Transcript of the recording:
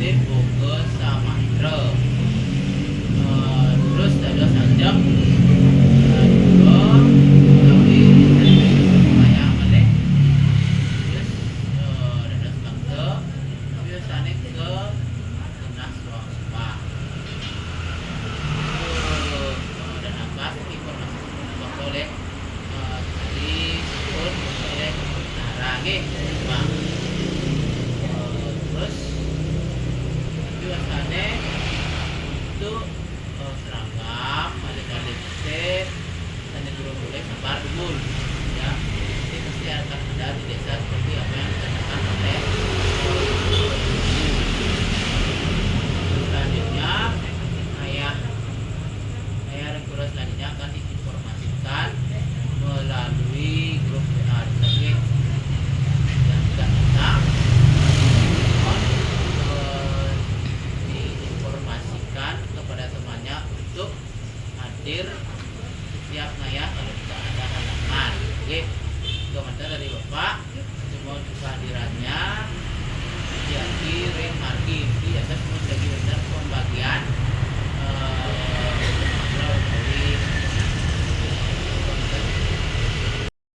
teh boga samantra. Terus ada sajak juga tapi lumayan maneh. Terus dados bangsa biasane ke Dinas Swasta. Dan apa informasi boleh disebut oleh Narage Bang. Terus biasanya itu seragam adik-adik teh dan guru boleh sabar dulu ya. Jadi pasti akan ada di desa seperti apa yang dikatakan oleh selanjutnya ayah dan guru selanjutnya akan diinformasikan melalui grup WA tersebut yang tidak bisa diinformasikan kepada temannya untuk hadir setiap ngayah kalau tidak ada halangan. Oke, komentar dari Bapak mohon kehadirannya Yaki Ren Marki di atas pembagian